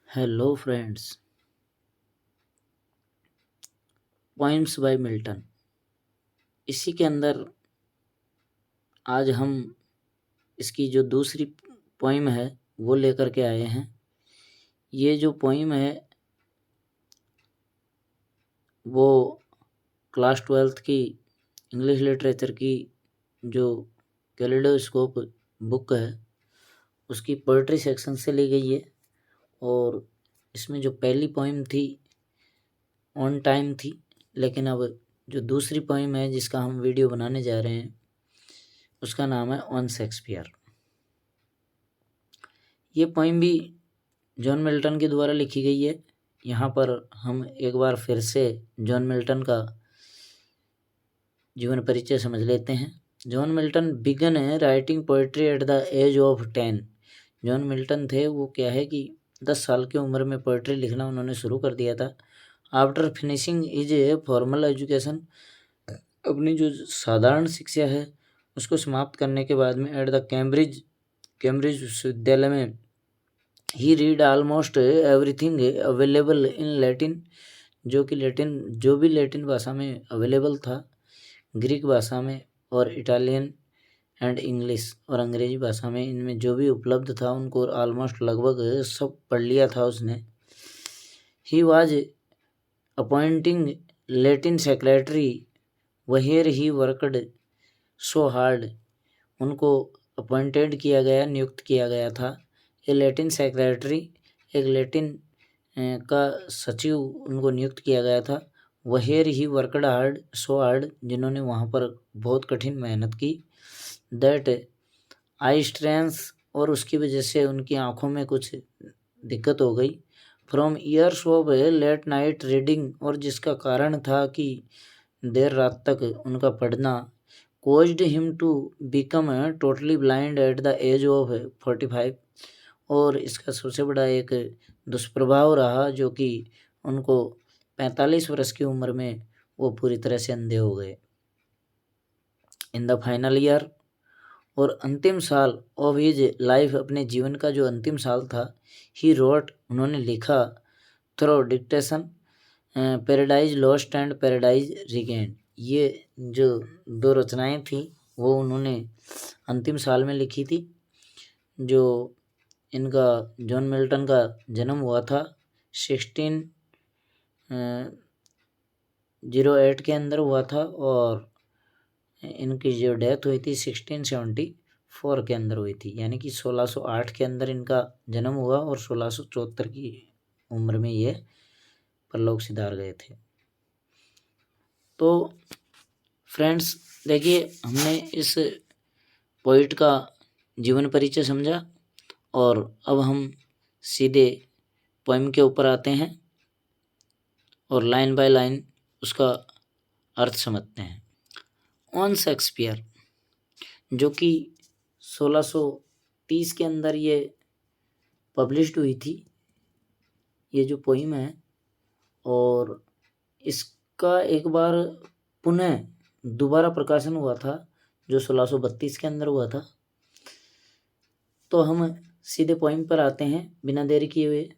Hello friends. Poems by Milton, इसी के अंदर आज हम इसकी जो दूसरी पोइम है वो लेकर के आए हैं। ये जो पोइम है वो क्लास 12th की इंग्लिश लिटरेचर की जो कैलेडोस्कोप बुक है उसकी पोइट्री सेक्शन से ली गई है। और इसमें जो पहली पोइम थी ऑन टाइम थी, लेकिन अब जो दूसरी पोइम है जिसका हम वीडियो बनाने जा रहे हैं उसका नाम है ऑन शेक्सपियर। ये पोइम भी जॉन मिल्टन के द्वारा लिखी गई है। यहाँ पर हम एक बार फिर से जॉन मिल्टन का जीवन परिचय समझ लेते हैं। John Milton began writing poetry at the age of 10। John Milton थे वो क्या है कि 10 साल की उम्र में पोइट्री लिखना उन्होंने शुरू कर दिया था। After finishing is a formal education, अपनी जो साधारण शिक्षा है उसको समाप्त करने के बाद में एट द कैम्ब्रिज विश्वविद्यालय में he read almost everything available in Latin, जो भी लैटिन भाषा में अवेलेबल था, ग्रीक भाषा में और इटालियन एंड इंग्लिश और अंग्रेजी भाषा में, इनमें जो भी उपलब्ध था उनको ऑलमोस्ट लगभग सब पढ़ लिया था उसने। He was appointing Latin secretary where he worked so hard, उनको अपॉइंटेड किया गया, नियुक्त किया गया था। ये लैटिन सेक्रेटरी, एक लैटिन का सचिव उनको नियुक्त किया गया था। Where he worked hard so hard, जिन्होंने वहाँ पर बहुत कठिन मेहनत की। दैट आई स्ट्रेंस, और उसकी वजह से उनकी आँखों में कुछ दिक्कत हो गई। From years of late night reading, और जिसका कारण था कि देर रात तक उनका पढ़ना। caused him to become totally blind at the age of 45, और इसका सबसे बड़ा एक दुष्प्रभाव रहा जो कि उनको 45 वर्ष की उम्र में वो पूरी तरह से अंधे हो गए। इन द फाइनल ईयर, और अंतिम साल ऑफ हिज लाइफ, अपने जीवन का जो अंतिम साल था, ही रोट, उन्होंने लिखा through dictation Paradise Lost and Paradise Regained. ये जो दो रचनाएं थी वो उन्होंने अंतिम साल में लिखी थी। जो इनका जॉन मिल्टन का जन्म हुआ था 1608 के अंदर हुआ था, और इनकी जो डेथ हुई थी 1674 के अंदर हुई थी, यानी कि 1608 के अंदर इनका जन्म हुआ और 1674 की उम्र में ये परलोक सिधार गए थे। तो फ्रेंड्स देखिए, हमने इस पोइट का जीवन परिचय समझा और अब हम सीधे पोएम के ऊपर आते हैं और लाइन बाय लाइन उसका अर्थ समझते हैं। ऑन शेक्सपियर, जो कि 1630 के अंदर ये पब्लिश्ड हुई थी, ये जो पोइम है, और इसका एक बार पुनः दोबारा प्रकाशन हुआ था जो 1632 के अंदर हुआ था। तो हम सीधे पोइम पर आते हैं बिना देरी किए हुए।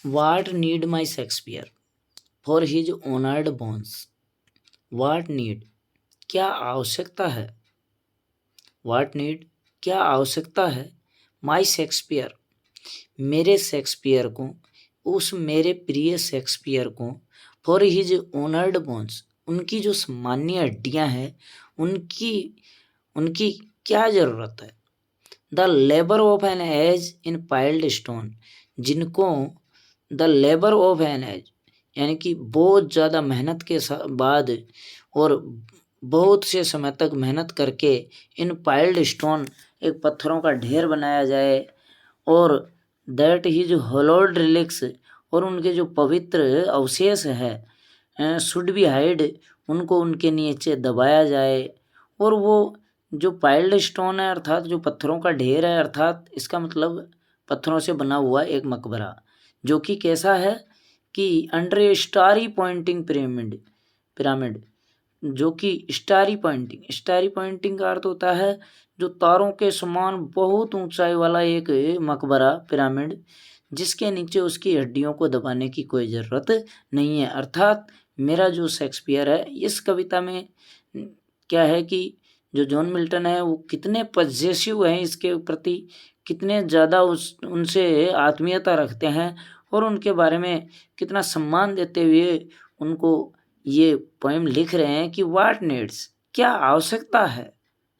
What need my Shakespeare for his honored bones? What need, क्या आवश्यकता है, What need, क्या आवश्यकता है, माई शेक्सपियर, मेरे शेक्सपियर को, उस मेरे प्रिय शेक्सपियर को, फॉर हिज ऑनर्ड बोन्स, उनकी जो सम्मानीय हड्डियां हैं उनकी उनकी क्या ज़रूरत है। The labour of an age in piled stone, जिनको the labour of an age, यानी कि बहुत ज़्यादा मेहनत के बाद और बहुत से समय तक मेहनत करके इन पाइल्ड स्टोन, एक पत्थरों का ढेर बनाया जाए, और दैट हिज होलोड रिलिक्स, और उनके जो पवित्र अवशेष है शुड बी हाइड, उनको उनके नीचे दबाया जाए। और वो जो पाइल्ड स्टोन है अर्थात जो पत्थरों का ढेर है, अर्थात इसका मतलब पत्थरों से बना हुआ एक मकबरा, जो कि कैसा है कि अंडर ए स्टारी पॉइंटिंग पिरामिड, जो कि स्टारी पॉइंटिंग का अर्थ होता है जो तारों के समान बहुत ऊंचाई वाला एक मकबरा पिरामिड, जिसके नीचे उसकी हड्डियों को दबाने की कोई ज़रूरत नहीं है। अर्थात मेरा जो शेक्सपियर है इस कविता में क्या है कि जो जॉन मिल्टन है वो कितने पजेसिव हैं इसके प्रति, कितने ज़्यादा उनसे आत्मीयता रखते हैं और उनके बारे में कितना सम्मान देते हुए उनको ये पोएम लिख रहे हैं कि व्हाट नीड्स, क्या आवश्यकता है,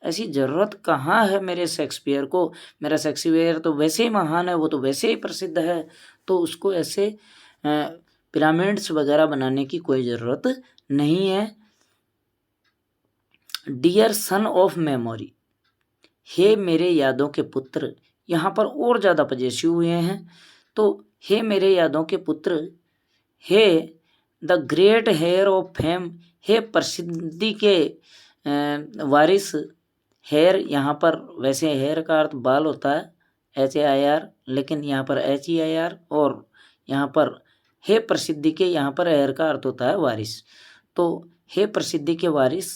ऐसी ज़रूरत कहाँ है मेरे शेक्सपियर को। मेरा शेक्सपियर तो वैसे ही महान है, वो तो वैसे ही प्रसिद्ध है, तो उसको ऐसे पिरामिड्स वगैरह बनाने की कोई ज़रूरत नहीं है। डियर सन ऑफ मेमोरी, हे मेरे यादों के पुत्र, यहाँ पर और ज़्यादा पजेसिव हुए हैं। तो हे मेरे यादों के पुत्र, हे the great heir of fame, हे प्रसिद्धि के वारिस। हेयर यहाँ पर वैसे हेयर का अर्थ बाल होता है HAIR, लेकिन यहाँ पर HEIR, और यहाँ पर हे प्रसिद्धि के, यहाँ पर हेयर का अर्थ होता है वारिस। तो हे प्रसिद्धि के वारिस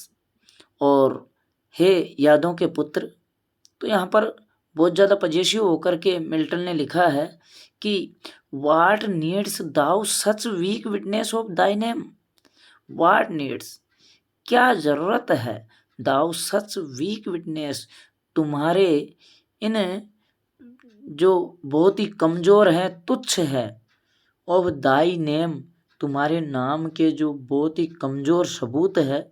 और हे यादों के पुत्र। तो यहाँ पर बहुत ज़्यादा पजेसिव होकर के मिल्टन ने लिखा है कि what needs thou such weak witness of thy name, what needs, क्या ज़रूरत है, दाउ सच वीक विटनेस, तुम्हारे इन जो बहुत ही कमज़ोर हैं, तुच्छ है, ऑफ दाई नेम, तुम्हारे नाम के जो बहुत ही कमज़ोर सबूत है,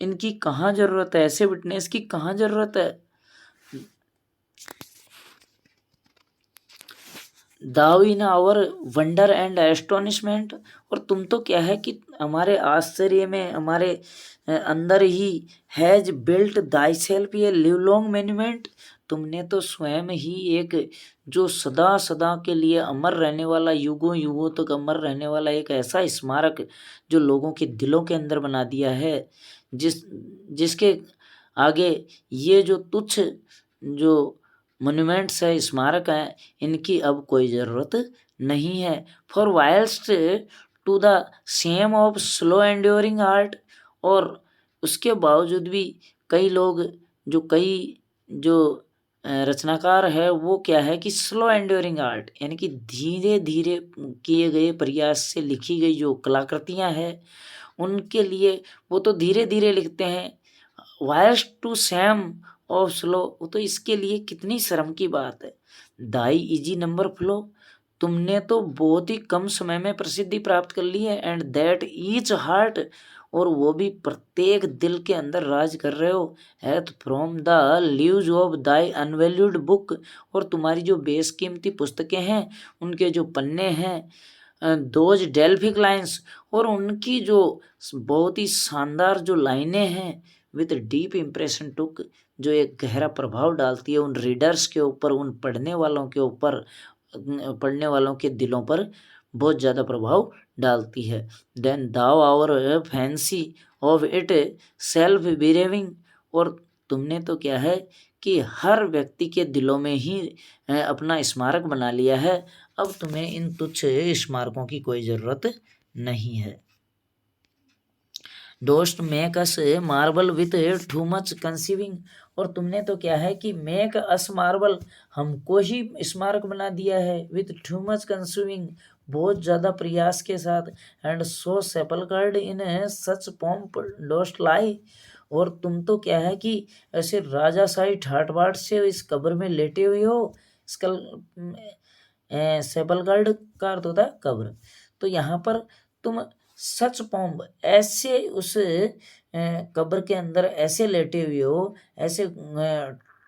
इनकी कहाँ ज़रूरत है, ऐसे विटनेस की कहाँ ज़रूरत है। Thou in our wonder and astonishment, और तुम तो क्या है कि हमारे आश्चर्य में, हमारे अंदर ही has built thy self a live long monument, तुमने तो स्वयं ही एक जो सदा सदा के लिए अमर रहने वाला, युगों युगों तक अमर रहने वाला एक ऐसा स्मारक जो लोगों के दिलों के अंदर बना दिया है, जिसके आगे ये जो तुच्छ जो मोन्यूमेंट्स है, स्मारक हैं, इनकी अब कोई ज़रूरत नहीं है। For whilst to the shame of slow enduring art, और उसके बावजूद भी कई लोग जो रचनाकार है वो क्या है कि स्लो एंड्योरिंग आर्ट, यानी कि धीरे धीरे किए गए प्रयास से लिखी गई जो कलाकृतियाँ हैं उनके लिए वो तो धीरे धीरे लिखते हैं। Whilst to shame of slow, वो तो इसके लिए कितनी शर्म की बात है। दाई इजी नंबर फ्लो, तुमने तो बहुत ही कम समय में प्रसिद्धि प्राप्त कर ली है, एंड दैट ईच हार्ट, और वो भी प्रत्येक दिल के अंदर राज कर रहे हो। Hath from the leaves of thy unvalued book, और तुम्हारी जो बेशकीमती पुस्तकें हैं उनके जो पन्ने हैं, दोज डेल्फिक लाइन्स, और उनकी जो बहुत ही शानदार जो लाइनें हैं, विथ डीप इम्प्रेशन टुक, जो एक गहरा प्रभाव डालती है उन रीडर्स के ऊपर, उन पढ़ने वालों के ऊपर, पढ़ने वालों के दिलों पर बहुत ज़्यादा प्रभाव डालती है। Then thou our fancy of itself bereaving, और तुमने तो क्या है कि हर व्यक्ति के दिलों में ही अपना स्मारक बना लिया है। अब तुम्हें इन तुच्छ स्मारकों की कोई ज़रूरत नहीं है। डोस्ट make us marble with too much conceiving, और तुमने तो क्या है कि मेक अस मार्बल, हमको ही स्मारक बना दिया है, विथ टू मच कंसीविंग, बहुत ज़्यादा प्रयास के साथ, and so सेपल्कर्ड in such pomp डोस्ट लाई, और तुम तो क्या है कि ऐसे राजाशाही ठाट बाट से इस कब्र में लेटे हुए हो। स्कल सेपल्कर्ड का अर्थ होता है कब्र, तो यहाँ पर तुम सच पॉम्ब, ऐसे उस कब्र के अंदर ऐसे लेटे हुए हो, ऐसे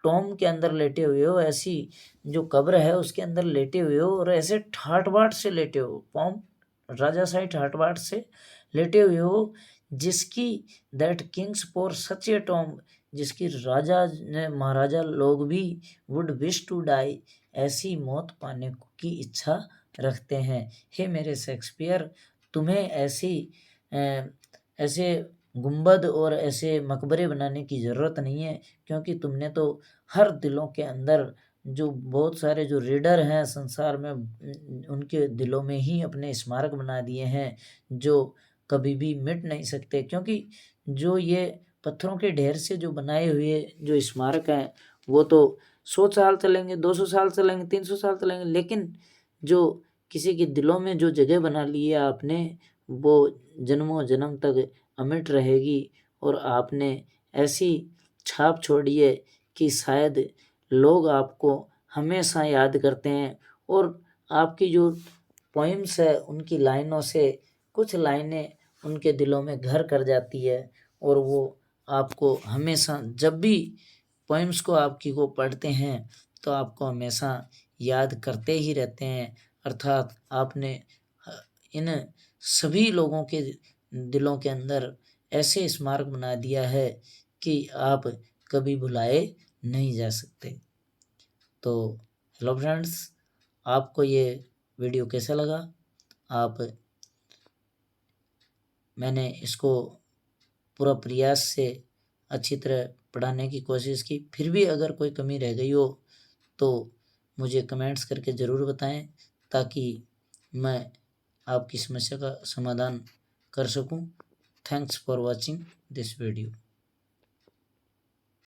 टॉम के अंदर लेटे हुए हो, ऐसी जो कब्र है उसके अंदर लेटे हुए हो, और ऐसे ठाट बाट से लेटे हो, पॉम्ब राजाशाही ठाट बाट से लेटे हुए हो, जिसकी that Kings for such A tomb, जिसकी राजा महाराजा लोग भी वुड विश टू डाई, ऐसी मौत पाने की इच्छा रखते हैं। हे मेरे शेक्सपियर, तुम्हें ऐसे गुंबद और ऐसे मकबरे बनाने की ज़रूरत नहीं है, क्योंकि तुमने तो हर दिलों के अंदर जो बहुत सारे जो रीडर हैं संसार में, उनके दिलों में ही अपने स्मारक बना दिए हैं, जो कभी भी मिट नहीं सकते। क्योंकि जो ये पत्थरों के ढेर से जो बनाए हुए जो स्मारक हैं वो तो 100 साल चलेंगे, 200 साल चलेंगे, 300 साल चलेंगे, लेकिन जो किसी के दिलों में जो जगह बना ली है आपने वो जन्मों जन्म तक अमिट रहेगी। और आपने ऐसी छाप छोड़ी है कि शायद लोग आपको हमेशा याद करते हैं। और आपकी जो पोइम्स है उनकी लाइनों से कुछ लाइनें उनके दिलों में घर कर जाती है और वो आपको हमेशा जब भी पोइम्स को आपकी को पढ़ते हैं तो आपको हमेशा याद करते ही रहते हैं। अर्थात आपने इन सभी लोगों के दिलों के अंदर ऐसे स्मारक बना दिया है कि आप कभी भुलाए नहीं जा सकते। तो हेलो फ्रेंड्स, आपको ये वीडियो कैसा लगा? मैंने इसको पूरा प्रयास से अच्छी तरह पढ़ाने की कोशिश की, फिर भी अगर कोई कमी रह गई हो तो मुझे कमेंट्स करके ज़रूर बताएं ताकि मैं आपकी समस्या का समाधान कर सकूं। Thanks for watching this video.